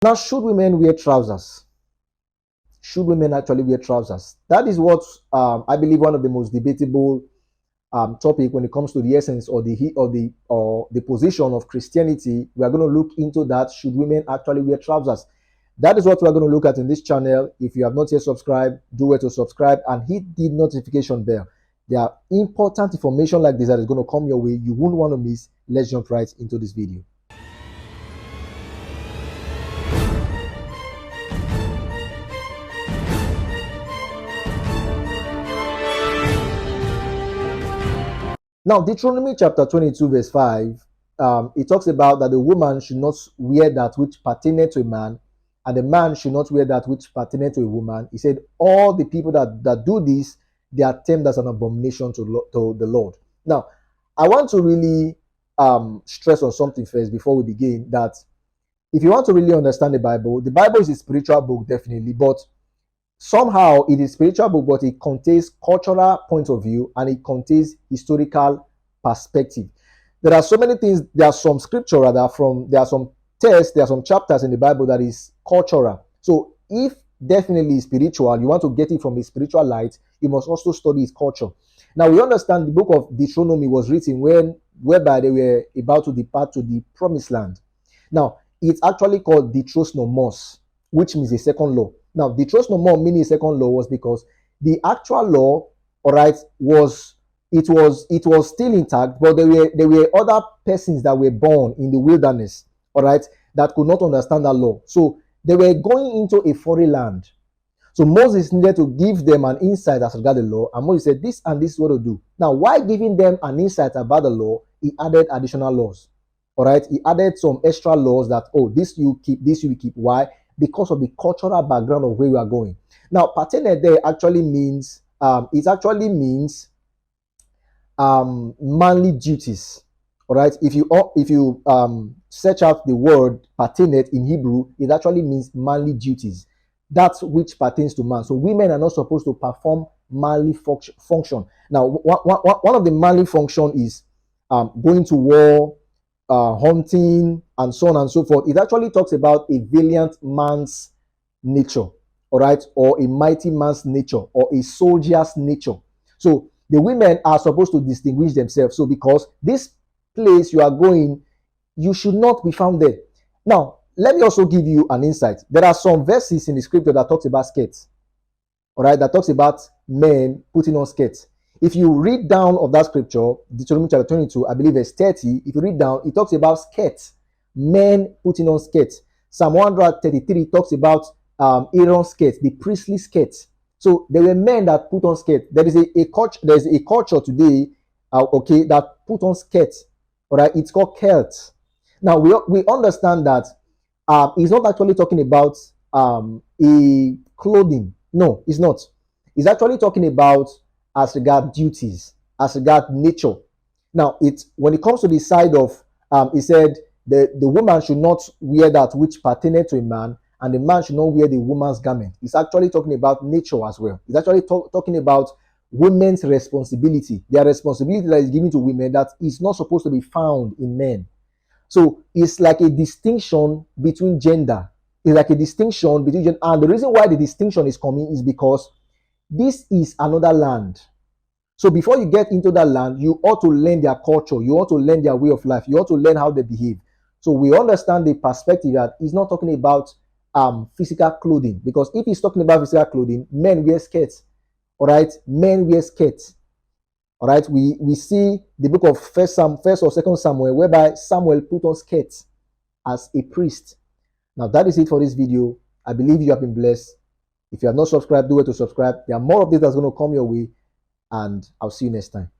Now, should women wear trousers? Should women actually wear trousers? That is what I believe one of the most debatable topic when it comes to the essence or the position of Christianity. We are going to look into that. Should women actually wear trousers? That is what we are going to look at in this channel. If you have not yet subscribed, do well to subscribe and hit the notification bell. There are important information like this that is going to come your way. You won't want to miss. Let's jump right into this video. Now, Deuteronomy chapter 22, verse 5, it talks about that the woman should not wear that which pertaineth to a man, and the man should not wear that which pertaineth to a woman. He said, all the people that do this, they are termed as an abomination to the Lord. Now, I want to really stress on something first before we begin, that if you want to really understand the Bible is a spiritual book, definitely, but somehow it is a spiritual book, but it contains cultural point of view and it contains historical perspective. There are so many things. There are some scripture there are some texts, there are some chapters in the Bible that is cultural. So if definitely spiritual, you want to get it from a spiritual light, you must also study its culture. Now we understand the book of Deuteronomy was written whereby they were about to depart to the promised land. Now it's actually called Deuteronomos, which means a second law. Now, the trust no more meaning second law was because the actual law, all right, was still intact, but there were other persons that were born in the wilderness, all right, that could not understand that law. So they were going into a foreign land. So Moses needed to give them an insight as regard the law, and Moses said, "This and this is what to do." Now, while giving them an insight about the law, he added additional laws. All right, he added some extra laws that, oh, this you keep, this you keep. Why? Because of the cultural background of where we are going. Now, pertinent there actually means manly duties. All right. If you search out the word pertinent in Hebrew, it actually means manly duties. That's which pertains to man. So women are not supposed to perform manly function. Now, one of the manly function is going to war, hunting, and so on and so forth. It actually talks about a valiant man's nature, all right, or a mighty man's nature, or a soldier's nature. So the women are supposed to distinguish themselves. So because this place you are going, you should not be found there. Now, let me also give you an insight. There are some verses in the scripture that talks about skirts, all right, that talks about men putting on skirts. If you read down of that scripture, Deuteronomy chapter 22, I believe verse 30, if you read down, it talks about skirts, men putting on skirts. Psalm 133 talks about Aaron's skirts, the priestly skirts. So there were men that put on skirts. There's a culture today, okay, that put on skirts. All right, it's called Celts. Now we understand that he's not actually talking about a clothing. No, it's not. He's actually talking about as regard duties, as regard nature. Now, when it comes to the side of, he said the woman should not wear that which pertaineth to a man, and the man should not wear the woman's garment. He's actually talking about nature as well. He's actually talking about women's responsibility, their responsibility that is given to women that is not supposed to be found in men. So it's like a distinction between gender. It's like a distinction between gender. And the reason why the distinction is coming is because this is another land. So before you get into that land, you ought to learn their culture. You ought to learn their way of life. You ought to learn how they behave. So we understand the perspective that he's not talking about physical clothing. Because if he's talking about physical clothing, men wear skirts. All right? Men wear skirts. All right, we see the book of First or Second Samuel, whereby Samuel put on skirts as a priest. Now that is it for this video. I believe you have been blessed. If you have not subscribed, do it to subscribe. There are more of this that's going to come your way, and I'll see you next time.